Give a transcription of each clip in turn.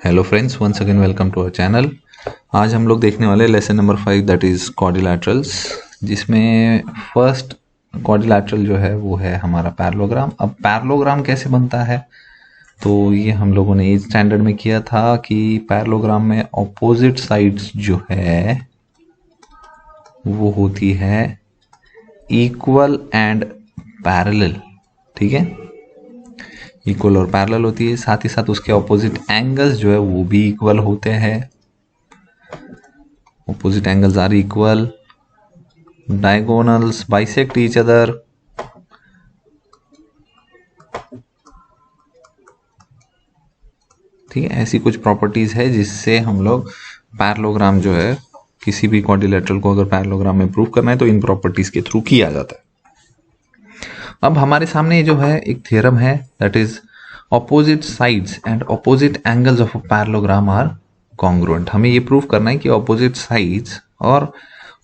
Hello friends, once again welcome to our channel. आज हम लोग देखने वाले lesson number 5 that is quadrilaterals, जिसमें फर्स्ट क्वाड्रिलैटरल जो है वो है हमारा पैरेललोग्राम। अब पैरेललोग्राम कैसे बनता है, तो ये हम लोगों ने 8th स्टैंडर्ड में किया था कि पैरेललोग्राम में ऑपोजिट साइड्स जो है वो होती है इक्वल एंड पैरेलल। ठीक है, इक्वल और पैरेलल होती है, साथ ही साथ उसके ऑपोजिट एंगल्स जो है वो भी इक्वल होते हैं। Opposite angles are equal, diagonals bisect each other. ठीक है, ऐसी कुछ प्रॉपर्टीज है जिससे हम लोग पैरेललोग्राम जो है, किसी भी क्वाड्रिलैटरल को अगर पैरेललोग्राम में प्रूव करना है तो इन प्रॉपर्टीज के थ्रू किया जाता है। अब हमारे सामने जो है एक थ्योरम है that is opposite sides and opposite angles of a parallelogram are congruent. हमें ये प्रूव करना है कि ऑपोजिट साइड्स और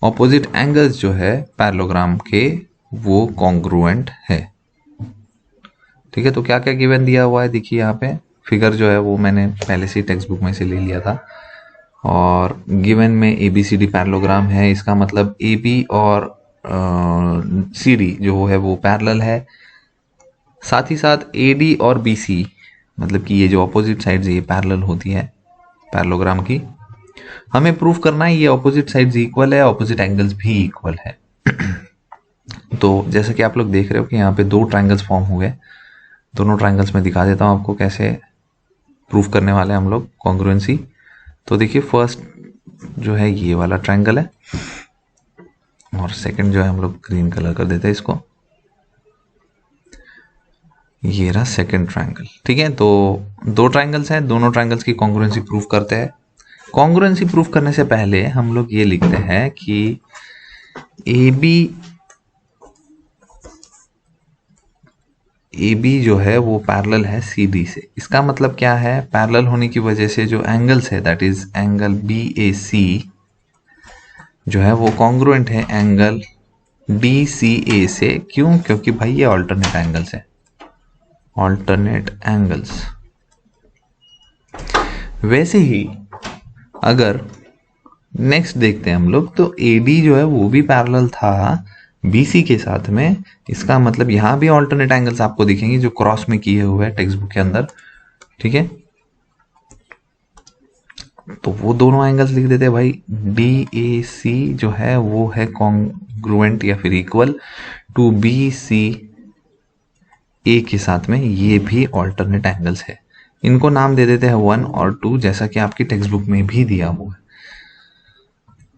ऑपोजिट एंगल्स जो है पैरेललोग्राम के वो कॉन्ग्रुएंट है। ठीक है, तो क्या क्या गिवन दिया हुआ है, देखिए यहाँ पे फिगर जो है वो मैंने पहले से टेक्स्ट बुक में से ले लिया था। और गिवन में ABCD पैरेललोग्राम है, इसका मतलब AB और CD जो है वो पैरेलल है। साथ ही साथ AD और BC, मतलब कि ये जो ऑपोजिट साइड्स ये पैरेलल होती है पैरेललोग्राम की। हमें प्रूव करना है ये ऑपोजिट साइड्स इक्वल है, ऑपोजिट एंगल्स भी इक्वल है। तो जैसे कि आप लोग देख रहे हो कि यहाँ पे दो ट्रायंगल्स फॉर्म हुए। दोनों ट्रायंगल्स में दिखा देता हूँ आपको कैसे प्रूव करने वाले हम लोग कॉन्ग्रुएंसी। तो देखिए, फर्स्ट जो है ये वाला ट्रायंगल है और सेकंड जो है हम लोग ग्रीन कलर कर देते हैं इसको, ये रहा सेकंड ट्रायंगल। ठीक है, तो दो ट्रायंगल्स हैं, दोनों ट्रायंगल्स की कॉन्ग्रुएंसी प्रूव करते हैं। कॉन्ग्रुएंसी प्रूव करने से पहले हम लोग ये लिखते हैं कि AB जो है वो पैरेलल है CD से। इसका मतलब क्या है, पैरेलल होने की वजह से जो एंगल्स है दैट इज एंगल BAC जो है वो कॉन्ग्रुएंट है एंगल DCA से। क्यों? क्योंकि भाई ये ऑल्टरनेट एंगल्स है, ऑल्टरनेट एंगल्स। वैसे ही अगर नेक्स्ट देखते हैं हम लोग, तो AD जो है वो भी पैरेलल था BC के साथ में। इसका मतलब यहां भी ऑल्टरनेट एंगल्स आपको दिखेंगे जो क्रॉस में किए हुए हैं टेक्स्ट बुक के अंदर। ठीक है, तो वो दोनों एंगल्स लिख देते हैं भाई। DAC जो है वो है कॉन्ग्रुएंट या फिर इक्वल टू BCA के साथ में, ये भी ऑल्टरनेट एंगल्स है। इनको नाम दे देते हैं 1 और 2, जैसा कि आपकी टेक्स्ट बुक में भी दिया हुआ है।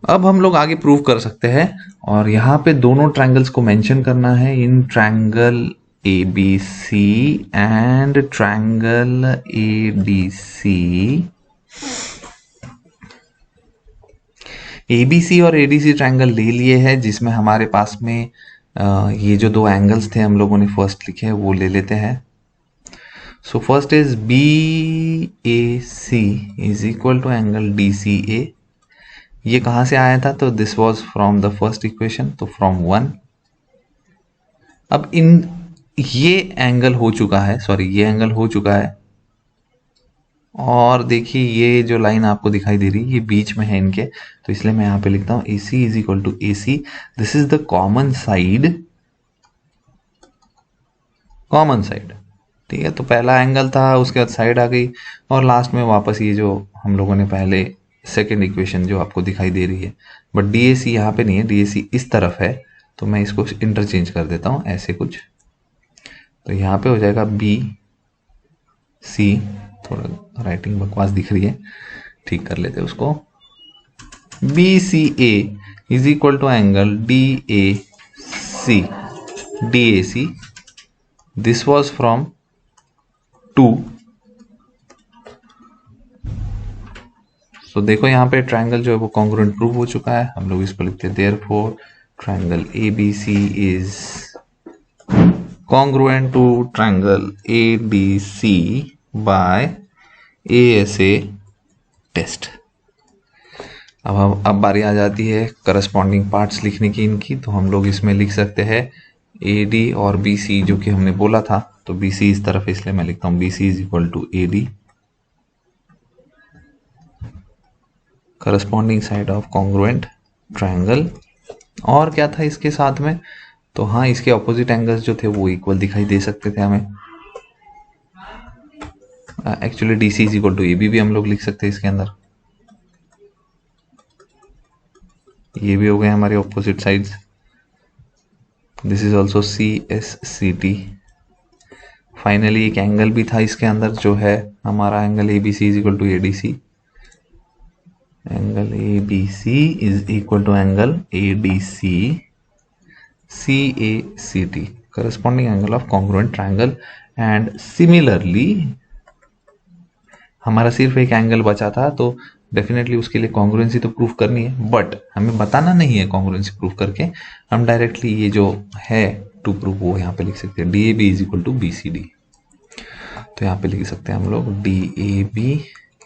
अब हम लोग आगे प्रूव कर सकते हैं, और यहाँ पे दोनों ट्रायंगल्स को मेंशन करना है, in triangle ABC and triangle ADC। ABC और ADC ट्रायंगल ले लिए हैं, जिसमें हमारे पास में ये जो दो एंगल्स थे हम लोगों ने फर्स्ट लिखे हैं वो ले लेते हैं। So first is BAC is equal to angle DCA। ये कहां से आया था, तो this was from the first equation, तो फ्रॉम 1। अब ये एंगल हो चुका है, सॉरी ये एंगल हो चुका है, और देखिए ये जो लाइन आपको दिखाई दे रही है ये बीच में है इनके, तो इसलिए मैं यहां पे लिखता हूं AC is equal to AC। This is the common side, common side. ठीक है, तो पहला एंगल था, उसके बाद साइड आ गई, और लास्ट में वापस ये जो हम लोगों ने पहले सेकेंड इक्वेशन जो आपको दिखाई दे रही है, बट DAC यहाँ पे नहीं है, DAC इस तरफ है, तो मैं इसको इंटरचेंज कर देता हूँ ऐसे कुछ। तो यहाँ पे हो जाएगा BC, थोड़ा राइटिंग बकवास दिख रही है, ठीक कर लेते हैं उसको। BCA is equal to angle DAC। This was from 2। तो देखो यहाँ पे ट्रायंगल जो है वो कॉन्ग्रुएंट प्रूव हो चुका है। हम लोग इसको लिखते हैं therefore triangle ABC is congruent to triangle ADC by ASA test. अब बारी आ जाती है करस्पॉन्डिंग पार्ट्स लिखने की इनकी, तो हम लोग इसमें लिख सकते हैं AD और BC जो कि हमने बोला था, तो BC इस तरफ है इसलिए मैं लिखता हूँ BC is equal to AD। Corresponding side of congruent triangle. और क्या था इसके साथ में, तो हाँ इसके ऑपोजिट एंगल्स जो थे वो इक्वल दिखाई दे सकते थे हमें। Actually D C is equal to A B भी हम लोग लिख सकते हैं इसके अंदर। ये भी हो गए हमारे opposite sides. This is also C S C T. Finally एक एंगल भी था इसके अंदर जो है हमारा angle A B C is equal to A D C. Angle A B C is equal to angle A D C C A C T, corresponding angle of congruent triangle. And similarly हमारा सिर्फ एक angle बचा था, तो definitely उसके लिए congruency तो proof करनी है, बट हमें बताना नहीं है कॉन्ग्रुएंसी प्रूफ करके। हम डायरेक्टली ये जो है टू प्रूफ वो यहाँ पे लिख सकते हैं, D A B is equal to B C D. तो यहाँ पे लिख सकते हैं हम लोग D A B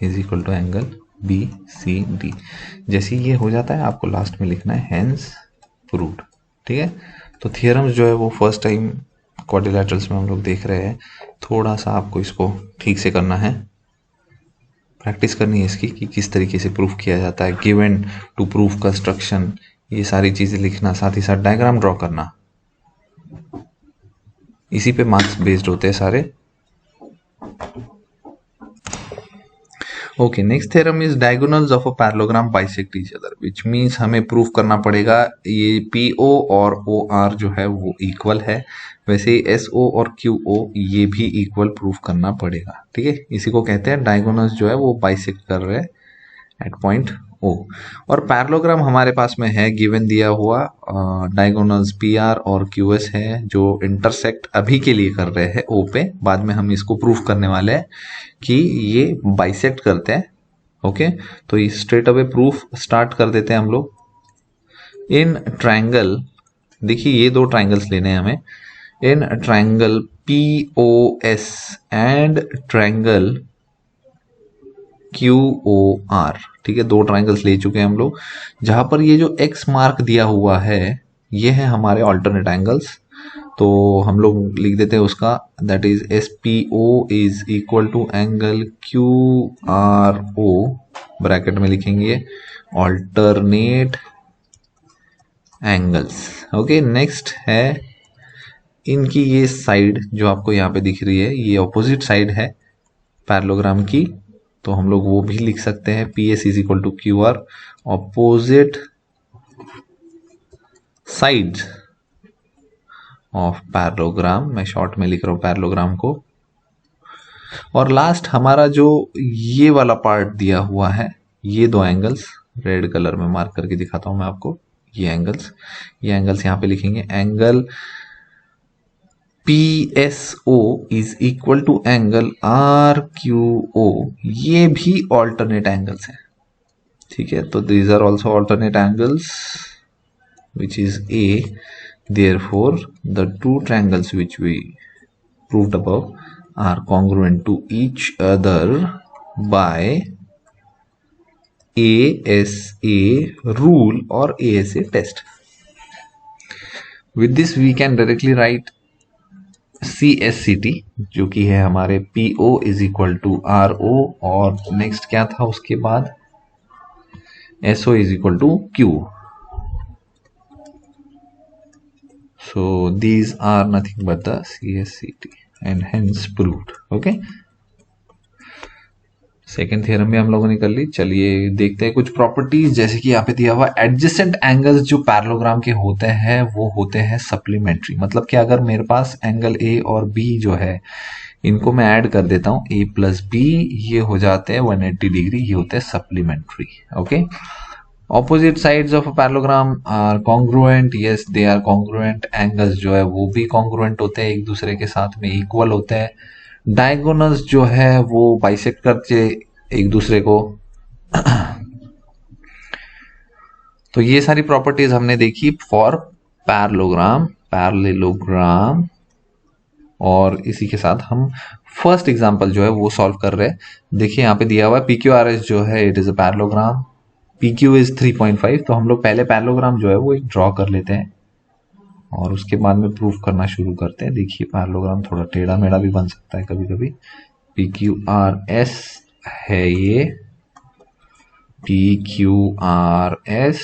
is equal to angle B C D. जैसे ये हो जाता है आपको लास्ट में लिखना है हेंस प्रूव्ड। ठीक है, तो थियरम्स जो है वो फर्स्ट टाइम क्वाड्रिलैटरल्स में हम लोग देख रहे हैं। थोड़ा सा आपको इसको ठीक से करना है, प्रैक्टिस करनी है इसकी कि किस तरीके से प्रूफ किया जाता है, गिवन टू प्रूफ कंस्ट्रक्शन, ये सारी चीजें लिखना, साथ ही साथ डायग्राम ड्रॉ करना। इसी पे मार्क्स बेस्ड होते हैं सारे। Okay, next theorem is diagonals of a parallelogram bisect each other, which means हमें प्रूफ करना पड़ेगा ये पी ओ और ओ आर जो है वो इक्वल है, वैसे ही एस ओ और क्यू ओ ये भी इक्वल प्रूफ करना पड़ेगा। ठीक है, इसी को कहते हैं डायगोनल्स जो है वो बाइसेक्ट कर रहे हैं एट पॉइंट ओ। और पैरेललोग्राम हमारे पास में है गिवन दिया हुआ, डायगोनल्स पी आर और क्यू एस है जो इंटरसेक्ट अभी के लिए कर रहे हैं ओ पे। बाद में हम इसको प्रूफ करने वाले हैं कि ये बाइसेक्ट करते हैं। ओके, तो ये स्ट्रेट अवे प्रूफ स्टार्ट कर देते हैं हम लोग। इन ट्रायंगल, देखिए ये दो ट्रायंगल्स लेने हैं हमें, in triangle P O S and triangle Q O R. ठीक है, दो ट्रायंगल्स ले चुके हैं हम लोग, जहां पर ये जो एक्स मार्क दिया हुआ है ये है हमारे ऑल्टरनेट एंगल्स। तो हम लोग लिख देते हैं उसका, that is S P O is equal to angle Q R O, bracket में लिखेंगे ऑल्टरनेट एंगल्स। ओके, नेक्स्ट है इनकी ये साइड जो आपको यहाँ पे दिख रही है, ये ऑपोजिट साइड है पैरेललोग्राम की, तो हम लोग वो भी लिख सकते हैं P S is equal to Q R, opposite side of parallelogram. मैं शॉर्ट में लिख रहा हूं पैरेललोग्राम को। और लास्ट हमारा जो ये वाला पार्ट दिया हुआ है, ये दो एंगल्स रेड कलर में मार्क करके दिखाता हूं मैं आपको, ये एंगल्स यहां पे लिखेंगे, angle P S O is equal to angle R Q O, ये भी ऑल्टरनेट एंगल्स हैं। ठीक है, तो these are also alternate angles which is A. Therefore, the two triangles which we proved above are congruent to each other by ASA rule or ASA test. With this we can directly write CSCT जो कि है हमारे PO is equal to RO, और next क्या था उसके बाद SO is equal to Q. So these are nothing but the CSCT and hence proved. Okay, second theorem भी हम लोगों ने कर ली। चलिए देखते हैं कुछ प्रॉपर्टीज, जैसे कि यहाँ पे दिया हुआ एडजेसेंट एंगल्स जो पैरेललोग्राम के होते हैं वो होते हैं सप्लीमेंट्री। मतलब कि अगर मेरे पास एंगल ए और बी जो है इनको मैं ऐड कर देता हूँ, ए प्लस बी, ये हो जाते हैं 180 डिग्री, ये होते हैं supplementary. Okay, opposite sides of a parallelogram are congruent, yes they are congruent. Angles जो है वो भी कॉन्ग्रुएंट होते हैं, एक दूसरे के साथ में इक्वल होते हैं। डायगोनल्स जो है वो बाइसेक्ट करते एक दूसरे को। तो ये सारी प्रॉपर्टीज हमने देखी फॉर पैरेललोग्राम, और इसी के साथ हम फर्स्ट एग्जांपल जो है वो सॉल्व कर रहे हैं। देखिए यहाँ पे दिया हुआ है PQRS जो है it is a parallelogram, PQ is 3.5। तो हम लोग पहले पैरेललोग्राम जो है वो एक ड्रॉ कर लेते हैं और उसके बाद में प्रूफ करना शुरू करते हैं। देखिए पैरेललोग्राम थोड़ा टेढ़ा मेढ़ा भी बन सकता है कभी कभी। PQRS है ये, PQRS.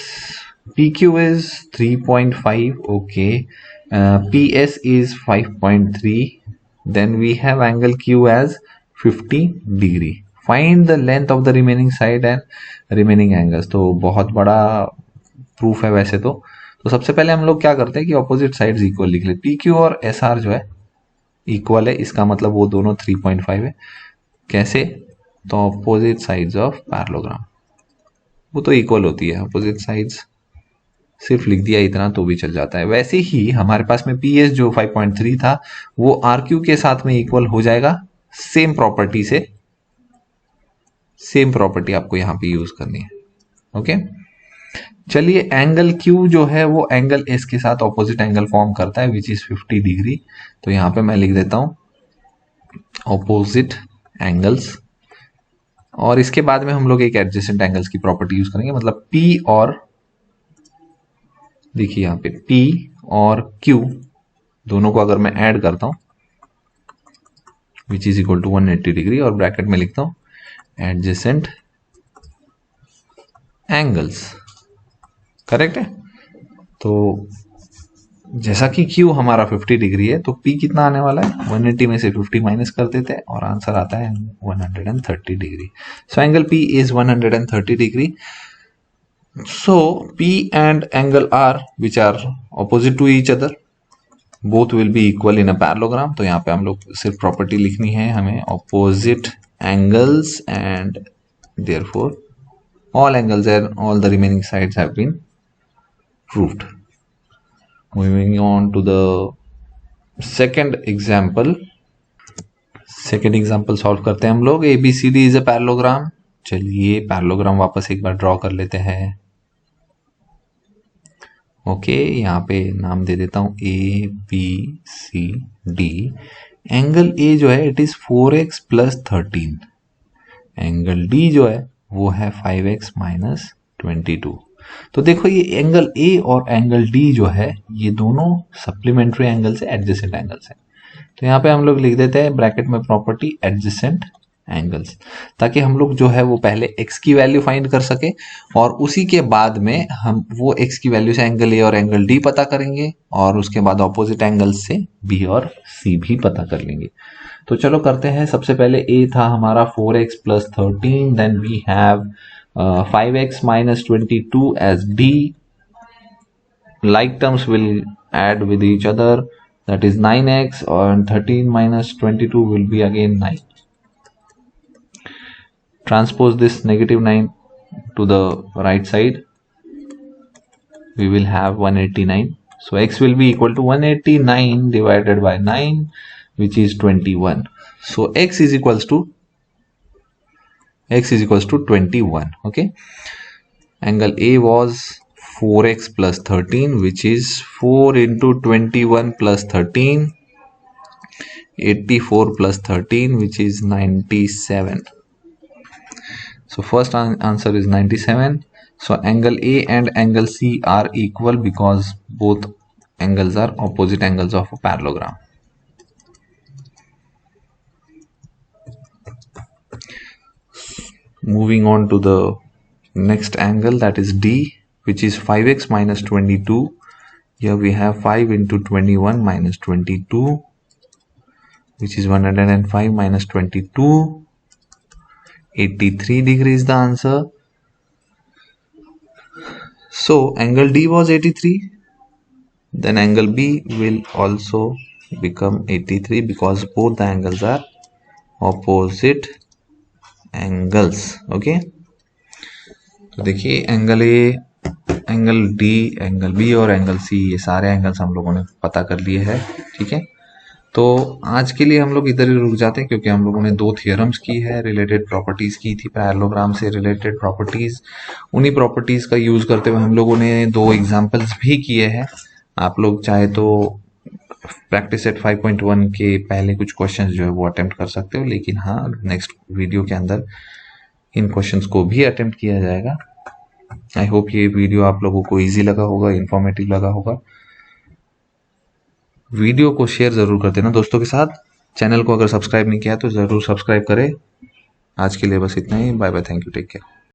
PQ is 3.5. Okay. PS is 5.3. Then we have angle Q as 50 degree. Find the length of the remaining side and remaining angles. तो बहुत बड़ा प्रूफ है वैसे तो सबसे पहले हम लोग क्या करते हैं कि ऑपोजिट साइड्स इक्वल लिख ले। PQ और SR जो है इक्वल है, इसका मतलब वो दोनों 3.5 है। कैसे? तो ऑपोजिट साइड्स ऑफ पैरेललोग्राम वो तो इक्वल होती है, ऑपोजिट साइड्स सिर्फ लिख दिया इतना तो भी चल जाता है। वैसे ही हमारे पास में PS जो 5.3 था वो RQ के साथ में इक्वल हो जाएगा सेम प्रॉपर्टी से। सेम प्रॉपर्टी आपको यहां पे यूज करनी है। ओके, चलिए एंगल Q जो है वो एंगल S के साथ ऑपोजिट एंगल फॉर्म करता है विच इज 50 डिग्री। तो यहां पे मैं लिख देता हूं ऑपोजिट एंगल्स, और इसके बाद में हम लोग एक एडजेसेंट एंगल्स की प्रॉपर्टी यूज करेंगे। मतलब P और, देखिए यहां पे P और Q दोनों को अगर मैं ऐड करता हूं which is equal to 180 degree, और ब्रैकेट में लिखता हूं एडजेसेंट एंगल्स। करेक्ट है? तो जैसा कि Q हमारा 50 डिग्री है तो P कितना आने वाला है, 180 में से 50 माइनस कर देते हैं और आंसर आता है 130 degree. So angle P is 130 degree. So P and angle R which are opposite to each other both will be equal in a parallelogram। तो यहाँ पे हम लोग सिर्फ प्रॉपर्टी लिखनी है हमें, opposite angles and therefore all angles and all the remaining sides have been proved। Moving on to the second example solve करते हैं हम लोग। ABCD is a parallelogram। चलिए पैरेललोग्राम वापस एक बार ड्रॉ कर लेते हैं। ओके, यहाँ पे नाम दे देता हूं ABCD। एंगल A जो है it is 4x plus 13। Angle D जो है वो है 5x माइनस 22। तो देखो ये एंगल A और एंगल D जो है ये दोनों सप्लीमेंट्री एंगल्स है, एडजेसेंट एंगल्स है। तो यहाँ पे हम लोग लिख देते हैं ब्रैकेट में प्रॉपर्टी एडजेसेंट एंगल्स, ताकि हम लोग जो है वो पहले x की वैल्यू फाइंड कर सके और उसी के बाद में हम वो x की वैल्यू से एंगल A और एंगल D पता करेंगे और उसके बाद ऑपोजिट एंगल्स से B और C भी पता कर लेंगे। तो चलो करते हैं। सबसे पहले A था हमारा 4x plus 13, then we have 5x minus 22 as D। like terms will add with each other, that is 9x, and 13 minus 22 will be again 9। Transpose this negative 9 to the right side, we will have 189। So x will be equal to 189 divided by 9 which is 21। So x is equals to 21। okay, angle A was 4x plus 13 which is 4 into 21 plus 13, 84 plus 13 which is 97। So first answer is 97। So angle A and angle C are equal because both angles are opposite angles of a parallelogram। Moving on to the next angle, that is D, which is 5x minus 22। Here we have 5 into 21 minus 22 which is 105 minus 22, 83 degree is the answer। So angle D was 83, then angle B will also become 83 because both the angles are opposite angles। okay, तो देखिए angle A, angle D, angle B और angle C ये सारे angles हम लोगों ने पता कर लिए हैं। ठीक है, तो आज के लिए हम लोग इधर ही रुक जाते हैं क्योंकि हम लोगों ने 2 थियरम्स की है, रिलेटेड प्रॉपर्टीज की थी, पैरेललोग्राम से रिलेटेड प्रॉपर्टीज। उन्हीं प्रॉपर्टीज का यूज करते हुए हम लोगों ने 2 एग्जांपल्स भी किए हैं। आप लोग चाहे तो प्रैक्टिस सेट 5.1 के पहले कुछ क्वेश्चंस जो है वो अटेम्प्ट कर सकते हो, लेकिन हाँ नेक्स्ट वीडियो के अंदर इन क्वेश्चंस को भी अटेम्प्ट किया जाएगा। आई होप ये वीडियो आप लोगों को इजी लगा होगा, इंफॉर्मेटिव लगा होगा। वीडियो को शेयर जरूर कर देना दोस्तों के साथ। चैनल को अगर सब्सक्राइब नहीं किया तो जरूर सब्सक्राइब करें। आज के लिए बस इतना ही। Bye bye, thank you, take care.